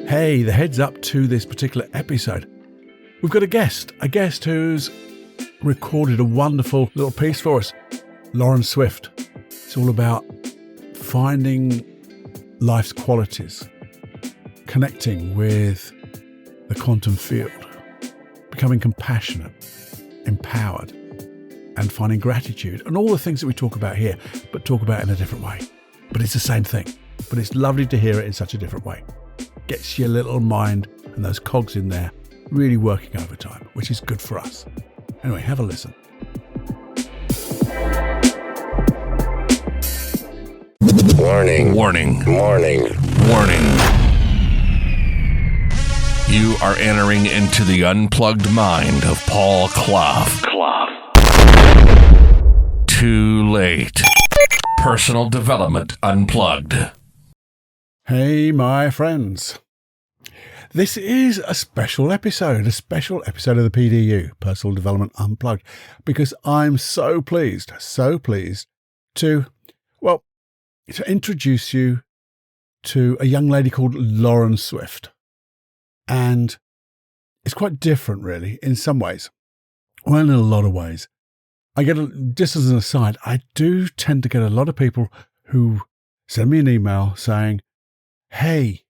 Hey, the heads up to this particular episode. We've got a guest who's recorded a wonderful little piece for us, Loren Swift. It's all about finding life's qualities, connecting with the quantum field, becoming compassionate, empowered, and finding gratitude, and all the things that we talk about here, but talk about in a different way. But it's the same thing, but it's lovely to hear it in such a different way. Gets your little mind and those cogs in there really working overtime, which is good for us. Anyway, have a listen. Warning. Warning. Warning. Warning. You are entering into the unplugged mind of Paul Clough. Too late. Personal Development Unplugged. Hey, my friends. This is a special episode of the PDU, Personal Development Unplugged, because I'm so pleased to introduce you to a young lady called Loren Swift. And it's quite different, really, in some ways. Well, in a lot of ways. Just as an aside, I do tend to get a lot of people who send me an email saying, hey,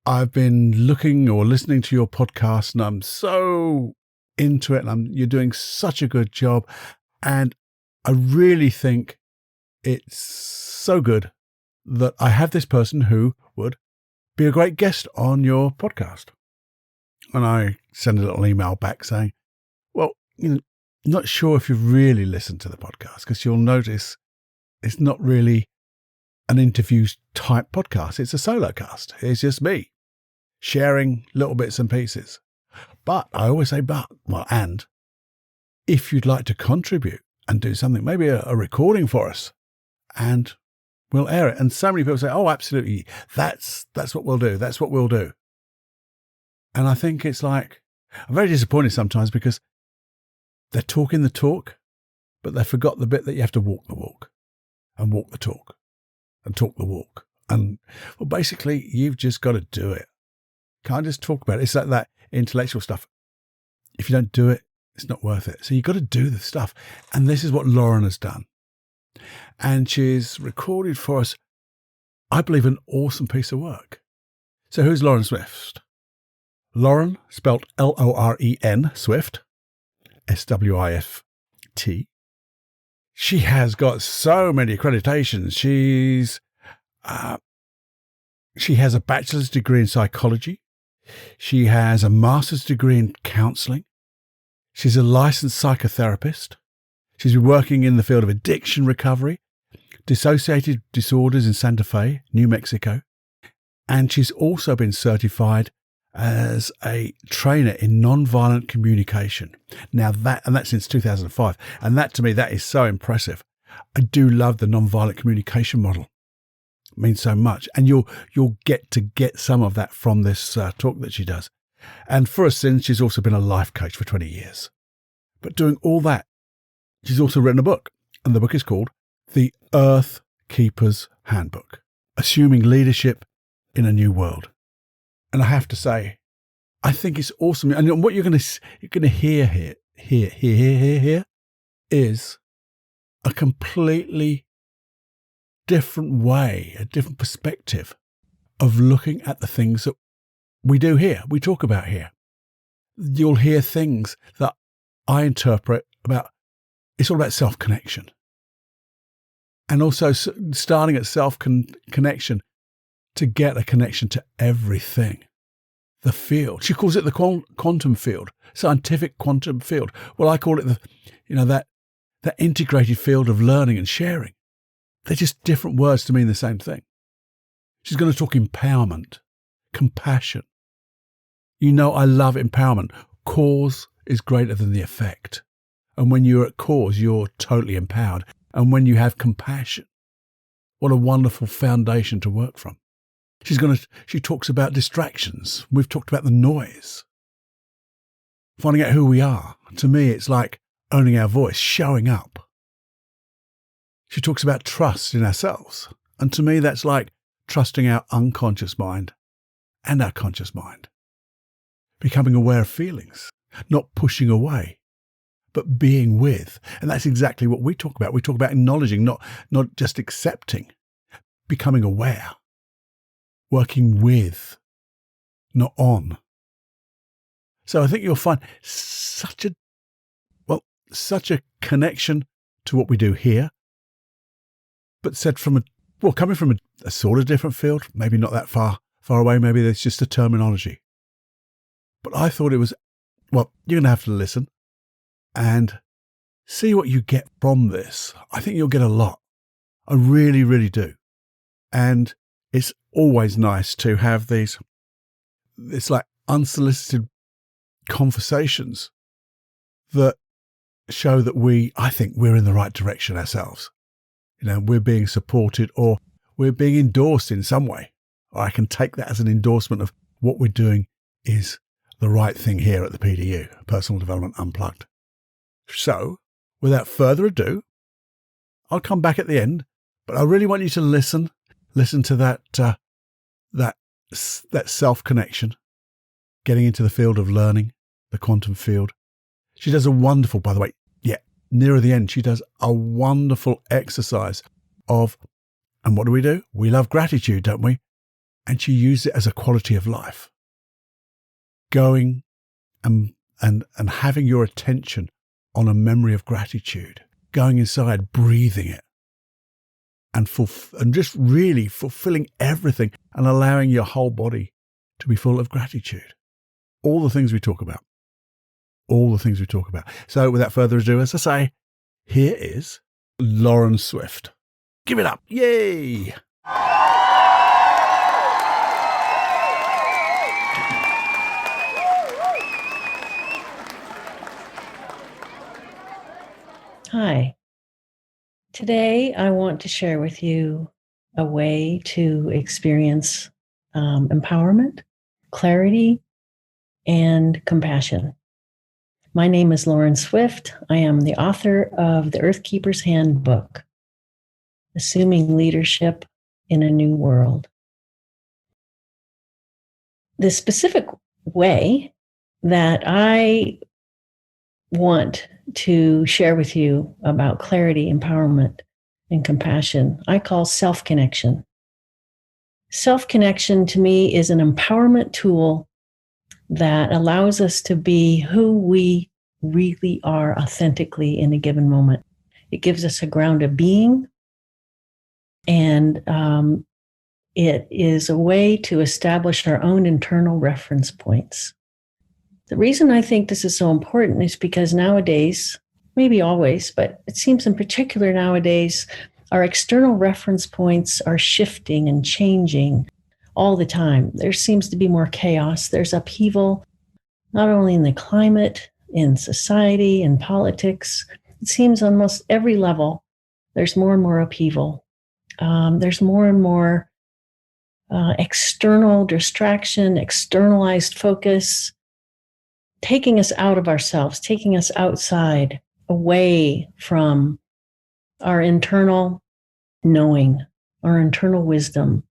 I've been looking or listening to your podcast and I'm so into it and you're doing such a good job. And I really think it's so good that I have this person who would be a great guest on your podcast. And I send a little email back saying, well, not sure if you've really listened to the podcast, because you'll notice it's not really an interview type podcast. It's a solo cast. It's just me sharing little bits and pieces. But I always say, and if you'd like to contribute and do something, maybe a recording for us, and we'll air it. And so many people say, oh, absolutely. That's what we'll do. That's what we'll do. And I think it's like, I'm very disappointed sometimes because they're talking the talk, but they forgot the bit that you have to walk the walk and walk the talk and talk the walk. And well, basically you've just got to do it. Can't just talk about it. It's like that intellectual stuff. If you don't do it, it's not worth it. So you've got to do the stuff. And this is what Loren has done. And she's recorded for us, I believe, an awesome piece of work. So who's Loren Swift? Loren, spelt Loren, Swift, Swift. She has got so many accreditations. She has a bachelor's degree in psychology. She has a master's degree in counseling. She's a licensed psychotherapist. She's been working in the field of addiction recovery, dissociative disorders in Santa Fe, New Mexico. And she's also been certified as a trainer in nonviolent communication. Now that's since 2005. And that to me, that is so impressive. I do love the nonviolent communication model. It means so much. And you'll get some of that from this talk that she does. And for us, since she's also been a life coach for 20 years. But doing all that, she's also written a book. And the book is called The Earth Keeper's Handbook, Assuming Leadership in a New World. And I have to say, I think it's awesome. And what you're going to hear here is a completely different way, a different perspective of looking at the things that we do here, we talk about here. You'll hear things that I interpret about, it's all about self-connection. And also starting at self-connection to get a connection to everything. The field. She calls it the quantum field, scientific quantum field. Well, I call it that integrated field of learning and sharing. They're just different words to mean the same thing. She's going to talk empowerment, compassion. I love empowerment. Cause is greater than the effect. And when you're at cause, you're totally empowered. And when you have compassion, what a wonderful foundation to work from. She talks about distractions. We've talked about the noise. Finding out who we are. To me, it's like owning our voice, showing up. She talks about trust in ourselves. And to me, that's like trusting our unconscious mind and our conscious mind. Becoming aware of feelings, not pushing away, but being with. And that's exactly what we talk about. We talk about acknowledging, not just accepting, becoming aware, working with, not on. So I think you'll find such a connection to what we do here, but said coming from a sort of different field, maybe not that far away, maybe there's just a terminology. But I thought it was, you're going to have to listen and see what you get from this. I think you'll get a lot. I really, really do. And it's always nice to have it's like unsolicited conversations that show that I think we're in the right direction ourselves. We're being supported or we're being endorsed in some way. Or I can take that as an endorsement of what we're doing is the right thing here at the PDU, Personal Development Unplugged. So, without further ado, I'll come back at the end, but I really want you to listen to that self-connection, getting into the field of learning, the quantum field. She does a wonderful, by the way, nearer the end, she does a wonderful exercise and what do? We love gratitude, don't we? And she used it as a quality of life. Going and having your attention on a memory of gratitude, going inside, breathing it, and just really fulfilling everything and allowing your whole body to be full of gratitude. All the things we talk about. So without further ado, as I say, here is Loren Swift. Give it up. Yay! Hi. Today, I want to share with you a way to experience empowerment, clarity, and compassion. My name is Loren Swift. I am the author of the Earthkeeper's Handbook, Assuming Leadership in a New World. The specific way that I want to share with you about clarity, empowerment, and compassion, I call self-connection. Self-connection to me is an empowerment tool that allows us to be who we really are authentically in a given moment. It gives us a ground of being, and it is a way to establish our own internal reference points. The reason I think this is so important is because nowadays, maybe always, but it seems in particular nowadays, our external reference points are shifting and changing all the time. There seems to be more chaos. There's upheaval, not only in the climate, in society, in politics. It seems on most every level, there's more and more upheaval. There's more and more external distraction, externalized focus, taking us out of ourselves, taking us outside, away from our internal knowing, our internal wisdom,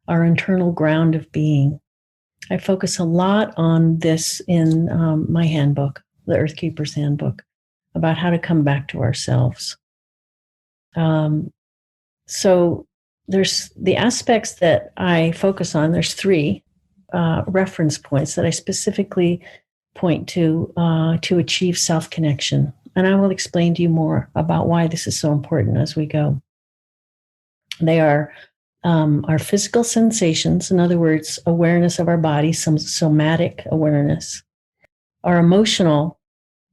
our internal ground of being. I focus a lot on this in my handbook, the Earthkeeper's Handbook, about how to come back to ourselves. So there's the aspects that I focus on. There's 3 reference points that I specifically point to achieve self-connection. And I will explain to you more about why this is so important as we go. They are our physical sensations, in other words, awareness of our body, some somatic awareness, our emotional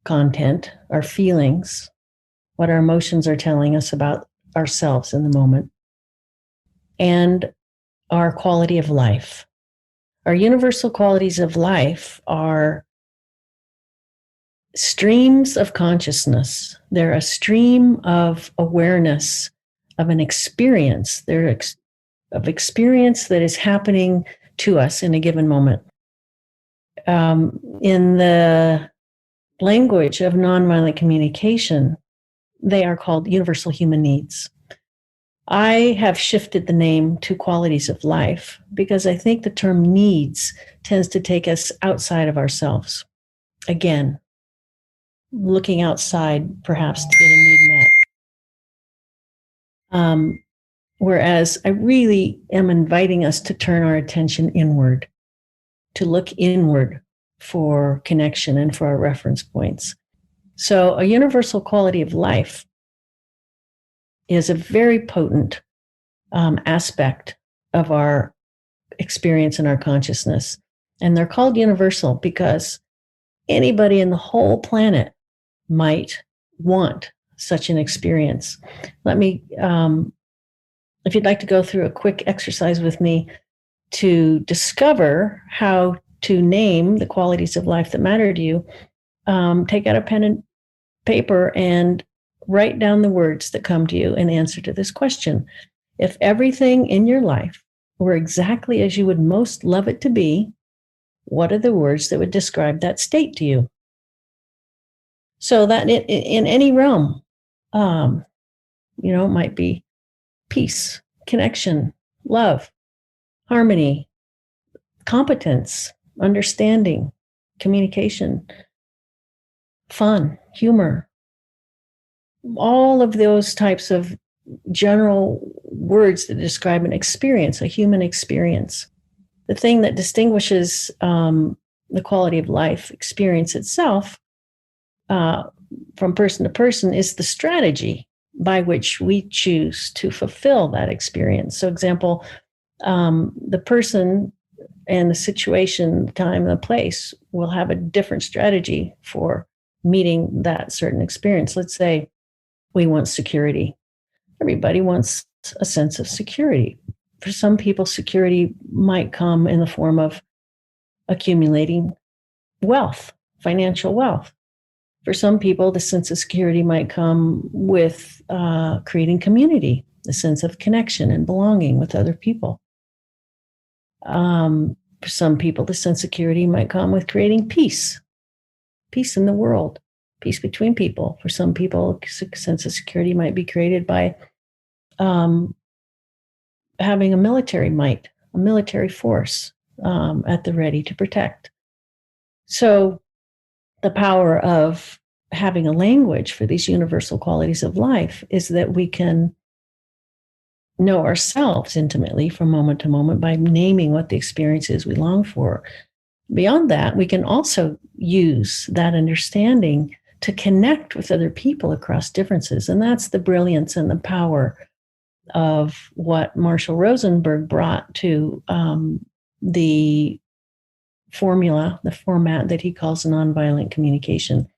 content, our feelings, what our emotions are telling us about ourselves in the moment, and our quality of life. Our universal qualities of life are streams of consciousness. They're a stream of awareness of an experience. They're of experience that is happening to us in a given moment. In the language of nonviolent communication, they are called universal human needs. I have shifted the name to qualities of life because I think the term needs tends to take us outside of ourselves. Again, looking outside perhaps to get a need met. Whereas I really am inviting us to turn our attention inward, to look inward for connection and for our reference points. So a universal quality of life is a very potent aspect of our experience and our consciousness. And they're called universal because anybody in the whole planet might want such an experience. Let me, if you'd like to go through a quick exercise with me to discover how to name the qualities of life that matter to you, take out a pen and paper and write down the words that come to you in answer to this question. If everything in your life were exactly as you would most love it to be, what are the words that would describe that state to you? So that in any realm, it might be peace, connection, love, harmony, competence, understanding, communication, fun, humor, all of those types of general words that describe an experience, a human experience. The thing that distinguishes the quality of life experience itself from person to person is the strategy by which we choose to fulfill that experience. So, example, the person and the situation, the time, and the place will have a different strategy for meeting that certain experience. Let's say we want security. Everybody wants a sense of security. For some people, security might come in the form of accumulating wealth, financial wealth. For some people, the sense of security might come with creating community, the sense of connection and belonging with other people. For some people, the sense of security might come with creating peace in the world, peace between people. For some people, a sense of security might be created by having a military might, a military force at the ready to protect. So the power of having a language for these universal qualities of life is that we can know ourselves intimately from moment to moment by naming what the experience is we long for. Beyond that, we can also use that understanding to connect with other people across differences. And that's the brilliance and the power of what Marshall Rosenberg brought to the formula, the format that he calls nonviolent communication,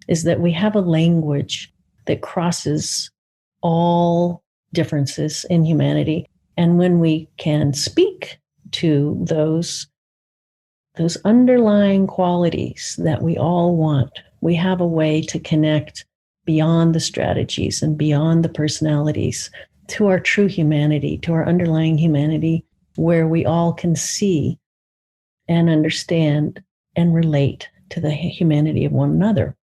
is that we have a language that crosses all differences in humanity. And when we can speak to those underlying qualities that we all want, we have a way to connect beyond the strategies and beyond the personalities to our true humanity, to our underlying humanity, where we all can see and understand and relate to the humanity of one another.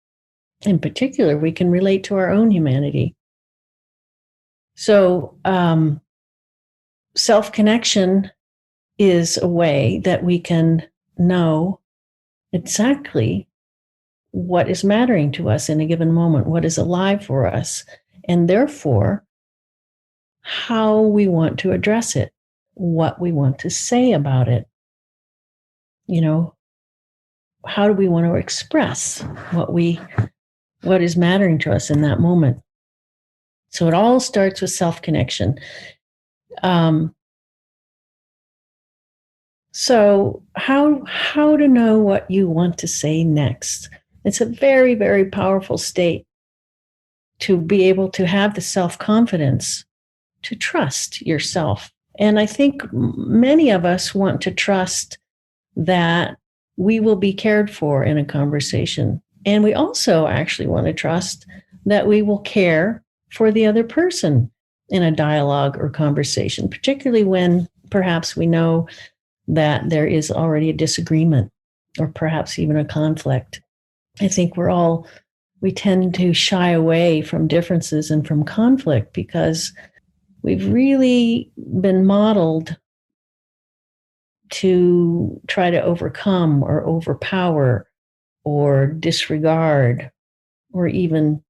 In particular, we can relate to our own humanity. So self-connection is a way that we can know exactly what is mattering to us in a given moment, what is alive for us, and therefore how we want to address it, what we want to say about it. How do we want to express what is mattering to us in that moment? So it all starts with self-connection. So how to know what you want to say next? It's a very, very powerful state to be able to have the self-confidence to trust yourself. And I think many of us want to trust that we will be cared for in a conversation. And we also actually want to trust that we will care for the other person in a dialogue or conversation, particularly when perhaps we know that there is already a disagreement or perhaps even a conflict. I think we tend to shy away from differences and from conflict because we've really been modeled to try to overcome or overpower or disregard or even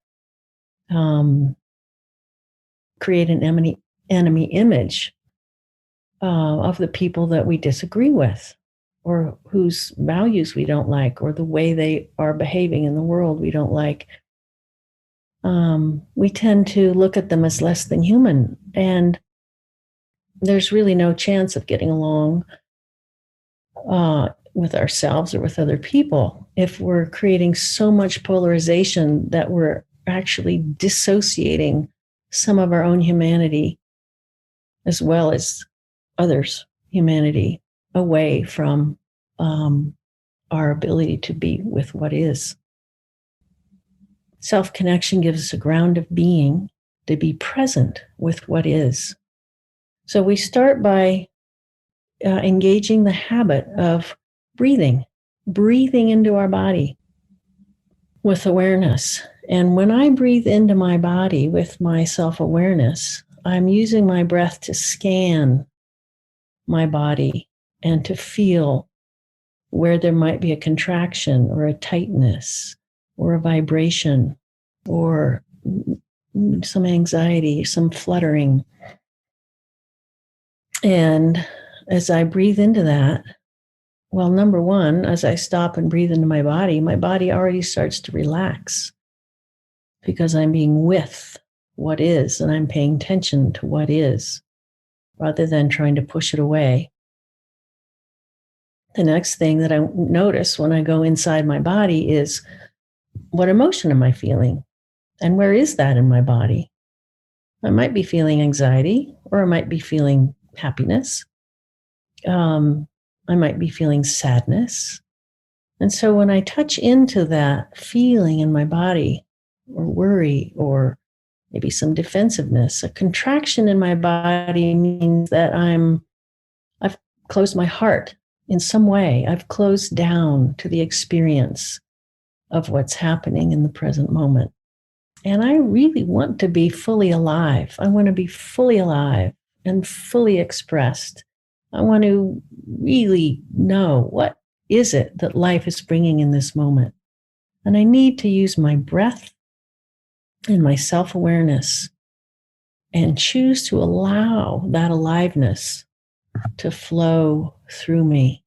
create an enemy image of the people that we disagree with or whose values we don't like or the way they are behaving in the world we don't like. We tend to look at them as less than human, and there's really no chance of getting along with ourselves or with other people if we're creating so much polarization that we're actually dissociating some of our own humanity as well as others' humanity away from our ability to be with what is. Self-connection gives us a ground of being to be present with what is. So we start by engaging the habit of breathing into our body with awareness. And when I breathe into my body with my self-awareness, I'm using my breath to scan my body and to feel where there might be a contraction or a tightness or a vibration or some anxiety, some fluttering. And as I breathe into that, well, number one, as I stop and breathe into my body already starts to relax because I'm being with what is and I'm paying attention to what is rather than trying to push it away. The next thing that I notice when I go inside my body is, what emotion am I feeling? And where is that in my body? I might be feeling anxiety, or I might be feeling happiness. I might be feeling sadness. And so when I touch into that feeling in my body, or worry, or maybe some defensiveness, a contraction in my body means that I've closed my heart in some way. I've closed down to the experience of what's happening in the present moment. And I really want to be fully alive. I want to be fully alive and fully expressed. I want to really know, what is it that life is bringing in this moment? And I need to use my breath and my self-awareness and choose to allow that aliveness to flow through me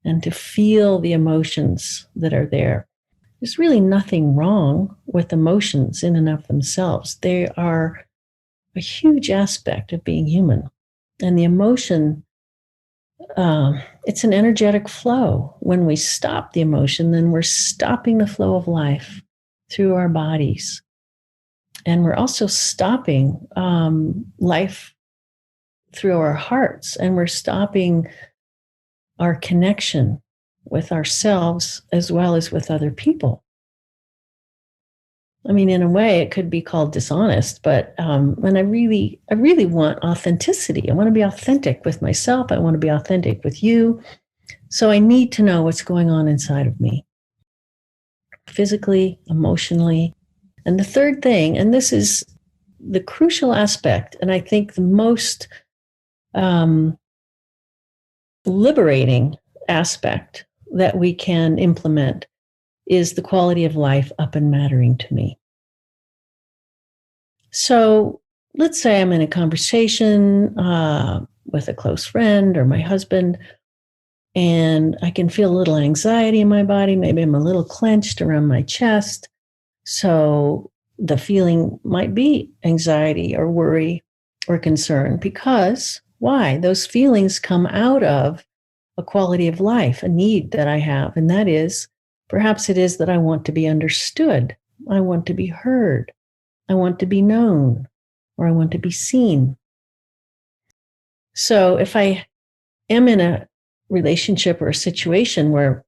and to feel the emotions that are there. There's really nothing wrong with emotions in and of themselves. They are a huge aspect of being human. And the emotion, it's an energetic flow. When we stop the emotion, then we're stopping the flow of life through our bodies. And we're also stopping life through our hearts, and we're stopping our connection with ourselves as well as with other people. I mean, in a way, it could be called dishonest, but when I really want authenticity. I want to be authentic with myself. I want to be authentic with you. So I need to know what's going on inside of me, physically, emotionally. And the third thing, and this is the crucial aspect, and I think the most liberating aspect that we can implement, is the quality of life up and mattering to me. So let's say I'm in a conversation with a close friend or my husband, and I can feel a little anxiety in my body. Maybe I'm a little clenched around my chest. So the feeling might be anxiety or worry or concern, because why? Those feelings come out of a quality of life, a need that I have, and that is, perhaps it is that I want to be understood. I want to be heard. I want to be known, or I want to be seen. So if I am in a relationship or a situation where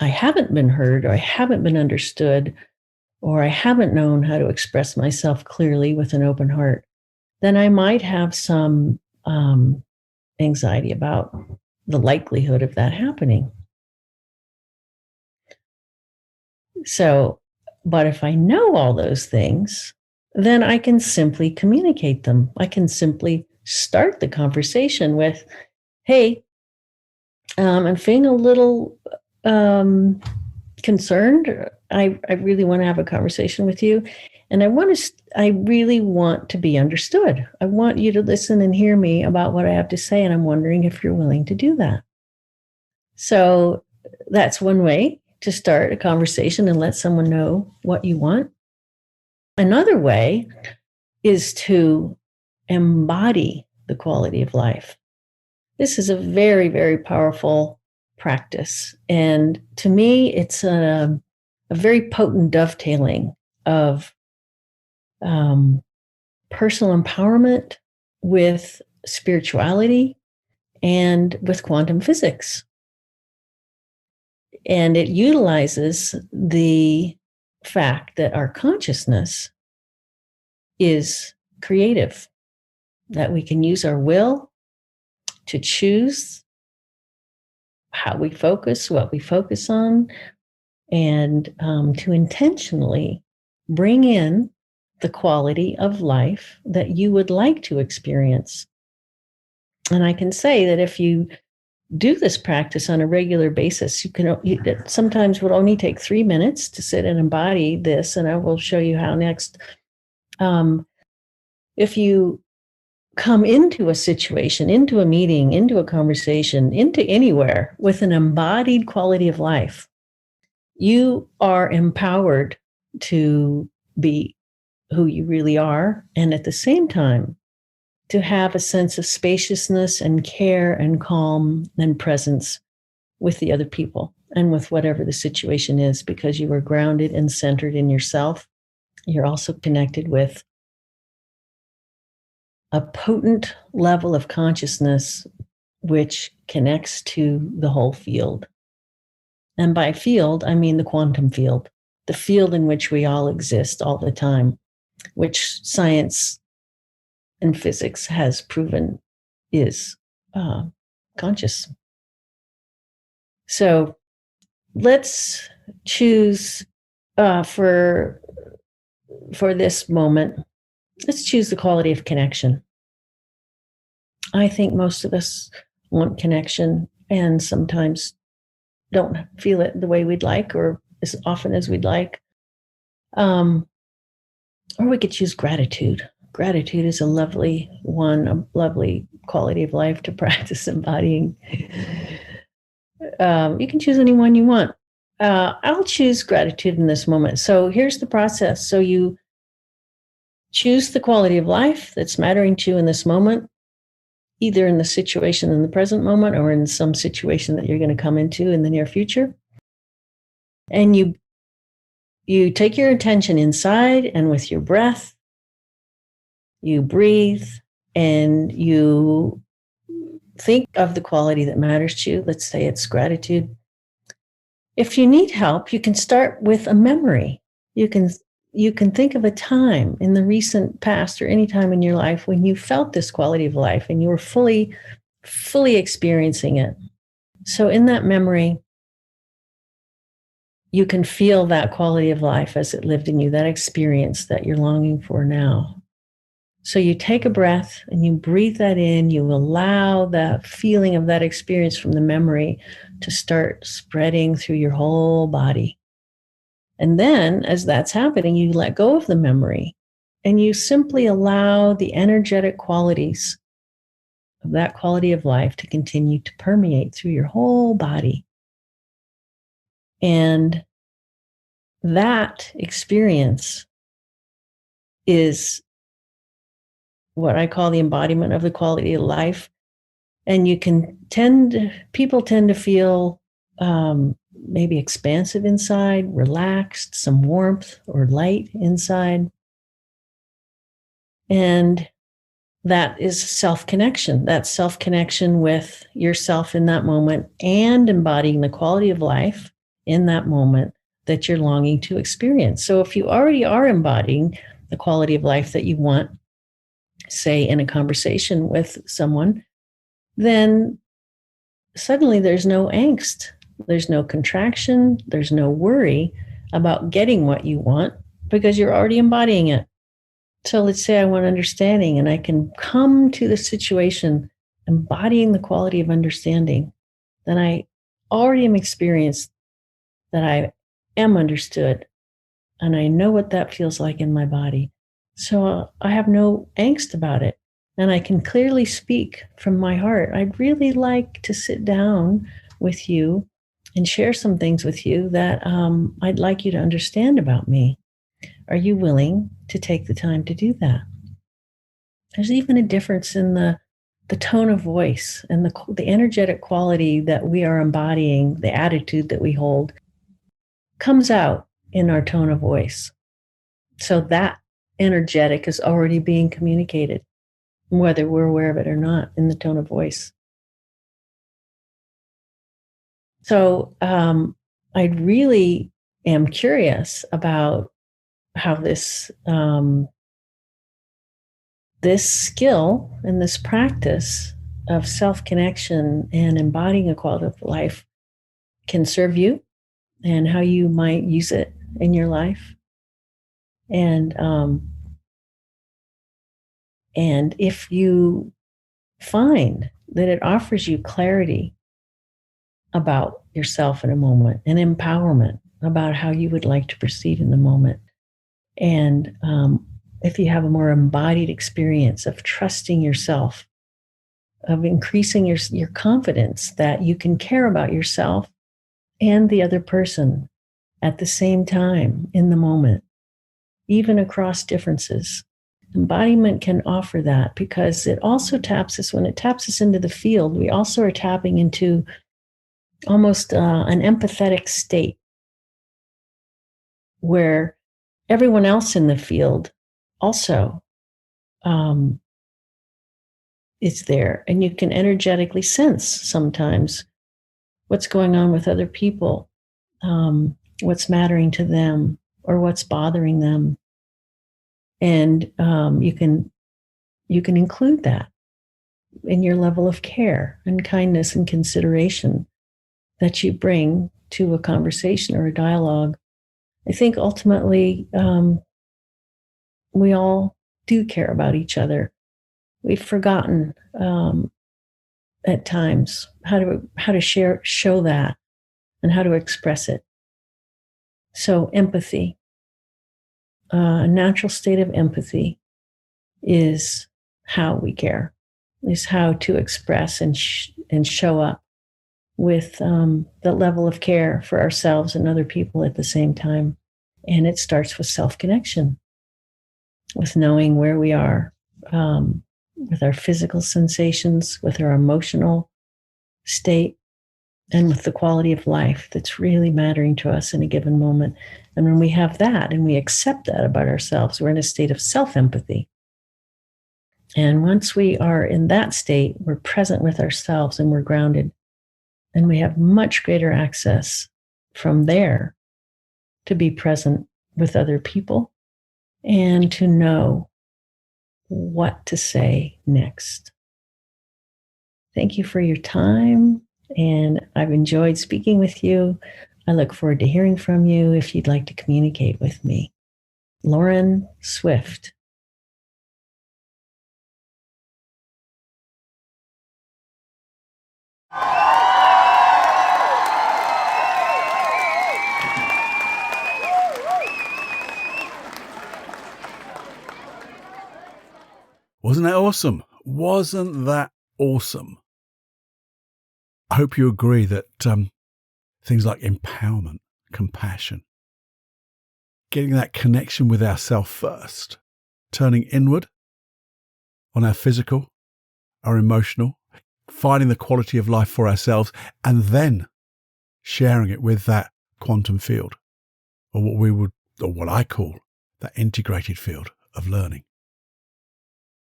I haven't been heard, or I haven't been understood, or I haven't known how to express myself clearly with an open heart, then I might have some anxiety about the likelihood of that happening. So, but if I know all those things, then I can simply communicate them. I can simply start the conversation with, hey, I'm feeling a little concerned. I really want to have a conversation with you. And I really want to be understood. I want you to listen and hear me about what I have to say. And I'm wondering if you're willing to do that. So that's one way to start a conversation and let someone know what you want. Another way is to embody the quality of life. This is a very, very powerful practice. And to me, it's a very potent dovetailing of personal empowerment with spirituality and with quantum physics. And it utilizes the fact that our consciousness is creative, that we can use our will to choose how we focus, what we focus on, and to intentionally bring in the quality of life that you would like to experience. And I can say that if you do this practice on a regular basis, it sometimes would only take 3 minutes to sit and embody this, and I will show you how next. If you come into a situation, into a meeting, into a conversation, into anywhere with an embodied quality of life, you are empowered to be who you really are, and at the same time, to have a sense of spaciousness and care and calm and presence with the other people and with whatever the situation is, because you are grounded and centered in yourself. You're also connected with a potent level of consciousness which connects to the whole field. And by field, I mean the quantum field, the field in which we all exist all the time, which science and physics has proven is conscious. So let's choose for this moment, let's choose the quality of connection. I think most of us want connection and sometimes don't feel it the way we'd like or as often as we'd like. Or we could choose gratitude. Gratitude is a lovely quality of life to practice embodying. You can choose any one you want. I'll choose gratitude in this moment. So here's the process. So you choose the quality of life that's mattering to you in this moment, either in the situation in the present moment or in some situation that you're going to come into in the near future. And you take your attention inside, and with your breath, you breathe and you think of the quality that matters to you. Let's say it's gratitude. If you need help, you can start with a memory. You can think of a time in the recent past or any time in your life when you felt this quality of life and you were fully experiencing it. So in that memory, you can feel that quality of life as it lived in you, that experience that you're longing for now. So you take a breath and you breathe that in. You allow that feeling of that experience from the memory to start spreading through your whole body. And then as that's happening, you let go of the memory and you simply allow the energetic qualities of that quality of life to continue to permeate through your whole body. And that experience is what I call the embodiment of the quality of life. And people tend to feel maybe expansive inside, relaxed, some warmth or light inside. And that is self-connection. That's self-connection with yourself in that moment and embodying the quality of life in that moment that you're longing to experience. So if you already are embodying the quality of life that you want, say in a conversation with someone, then suddenly there's no angst, there's no contraction, there's no worry about getting what you want because you're already embodying it. So let's say I want understanding, and I can come to the situation embodying the quality of understanding. Then I already am experienced that I am understood, and I know what that feels like in my body. So I have no angst about it, and I can clearly speak from my heart. I'd really like to sit down with you and share some things with you that I'd like you to understand about me. Are you willing to take the time to do that? There's even a difference in the tone of voice and the energetic quality that we are embodying, the attitude that we hold, comes out in our tone of voice. So that energetic is already being communicated, whether we're aware of it or not, in the tone of voice. So I really am curious about how this this skill and this practice of self-connection and embodying a quality of life can serve you, and how you might use it in your life. And if you find that it offers you clarity about yourself in a moment, and empowerment about how you would like to proceed in the moment, and if you have a more embodied experience of trusting yourself, of increasing your confidence that you can care about yourself and the other person at the same time in the moment, even across differences. Embodiment can offer that, because it also taps us, when it taps us into the field, we also are tapping into almost an empathetic state where everyone else in the field also is there. And you can energetically sense sometimes what's going on with other people, what's mattering to them, or what's bothering them. And you can include that in your level of care and kindness and consideration that you bring to a conversation or a dialogue. I think ultimately we all do care about each other. We've forgotten at times how to show that, and how to express it. So empathy, a natural state of empathy, is how we care, is how to express and show up with the level of care for ourselves and other people at the same time. And it starts with self-connection, with knowing where we are, with our physical sensations, with our emotional state, and with the quality of life that's really mattering to us in a given moment. And when we have that and we accept that about ourselves, we're in a state of self-empathy. And once we are in that state, we're present with ourselves and we're grounded. And we have much greater access from there to be present with other people and to know what to say next. Thank you for your time, and I've enjoyed speaking with you. I look forward to hearing from you if you'd like to communicate with me. Loren Swift. Wasn't that awesome? Wasn't that awesome? I hope you agree that things like empowerment, compassion, getting that connection with ourselves first, turning inward on our physical, our emotional, finding the quality of life for ourselves, and then sharing it with that quantum field, or what I call that integrated field of learning.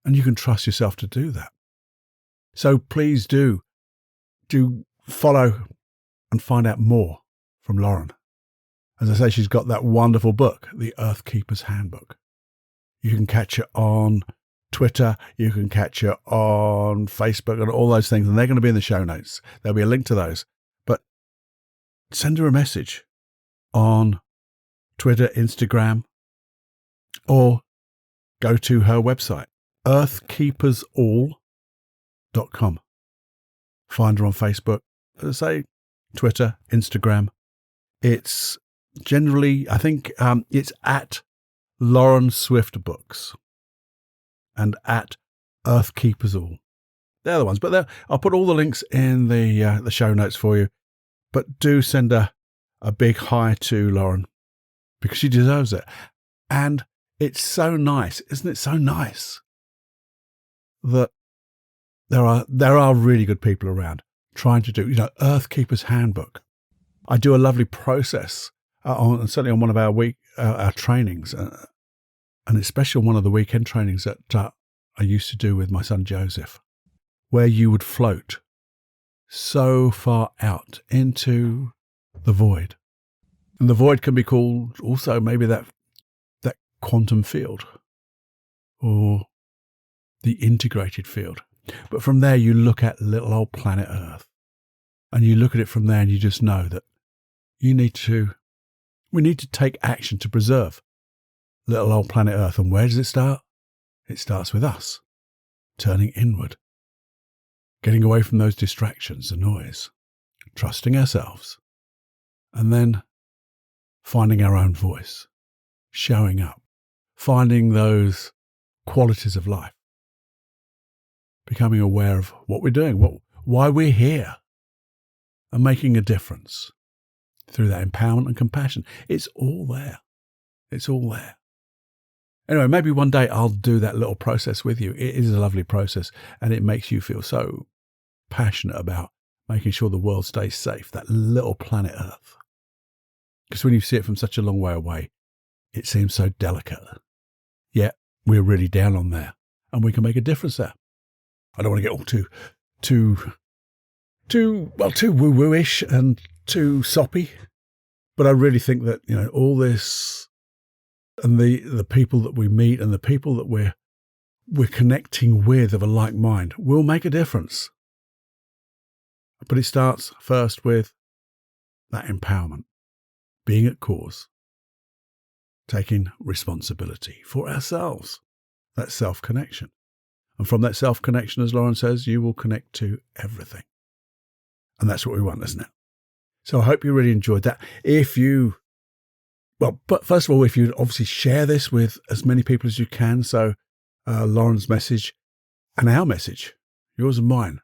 And you can trust yourself to do that. So please do follow and find out more from Loren. As I say, she's got that wonderful book, The Earth Keeper's Handbook. You can catch her on Twitter, you can catch her on Facebook and all those things, and they're going to be in the show notes. There'll be a link to those. But send her a message on Twitter, Instagram, or go to her website, earthkeepersall.com. Find her on Facebook, as I say, Twitter, Instagram. It's generally, I think it's at Loren Swift Books and at Earthkeepersall. They're the ones, but I'll put all the links in the show notes for you. But do send a big hi to Loren, because she deserves it. And it's so nice, isn't it? So nice that there are really good people around trying to do, Earth Keeper's Handbook. I do a lovely process certainly on one of our trainings, and especially on one of the weekend trainings that I used to do with my son Joseph, where you would float so far out into the void. And the void can be called also maybe that quantum field or the integrated field. But from there, you look at little old planet Earth, and you look at it from there and you just know that we need to take action to preserve little old planet Earth. And where does it start? It starts with us turning inward, getting away from those distractions and noise, trusting ourselves, and then finding our own voice, showing up, finding those qualities of life, becoming aware of what we're doing, why we're here, and making a difference through that empowerment and compassion. It's all there. It's all there. Anyway, maybe one day I'll do that little process with you. It is a lovely process, and it makes you feel so passionate about making sure the world stays safe, that little planet Earth. Because when you see it from such a long way away, it seems so delicate. Yet we're really down on there, and we can make a difference there. I don't want to get all too woo-woo-ish and too soppy, but I really think that, all this and the people that we meet and the people that we're connecting with of a like mind will make a difference. But it starts first with that empowerment, being at cause, taking responsibility for ourselves, that self-connection. And from that self-connection, as Loren says, you will connect to everything. And that's what we want, isn't it? So I hope you really enjoyed that. But first of all, if you obviously share this with as many people as you can, so Loren's message and our message, yours and mine,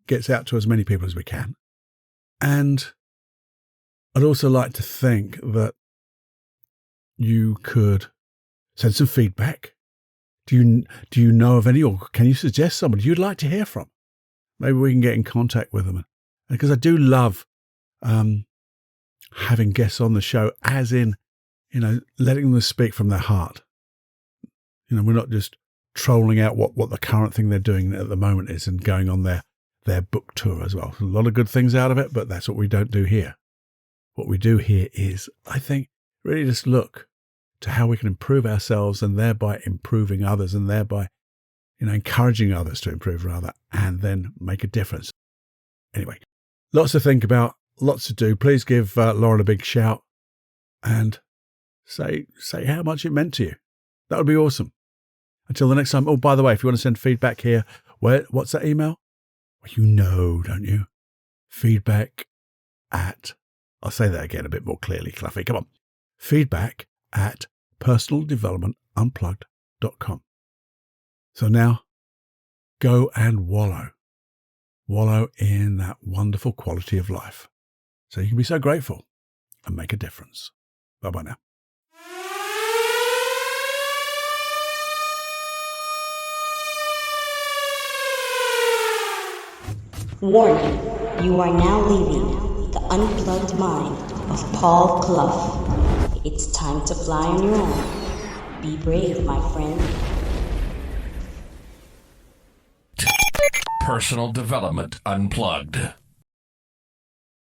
gets out to as many people as we can. And I'd also like to think that you could send some feedback. Do you know of any, or can you suggest somebody you'd like to hear from? Maybe we can get in contact with them. Because I do love having guests on the show, as in, letting them speak from their heart. We're not just trolling out what the current thing they're doing at the moment is and going on their book tour as well. A lot of good things out of it, but that's what we don't do here. What we do here is, I think, really just look to how we can improve ourselves and thereby improving others, and thereby, encouraging others to improve rather, and then make a difference. Anyway, lots to think about, lots to do. Please give Loren a big shout and say how much it meant to you. That would be awesome. Until the next time. Oh, by the way, if you want to send feedback here, what's that email? Well, don't you? Feedback at, I'll say that again a bit more clearly, Cluffy. Come on. Feedback at personaldevelopmentunplugged.com. So now, go and wallow in that wonderful quality of life, so you can be so grateful and make a difference. Bye-bye now. Warning, you are now leaving the unplugged mind of Paul Clough. It's time to fly on your own. Be brave, my friend. Personal Development Unplugged.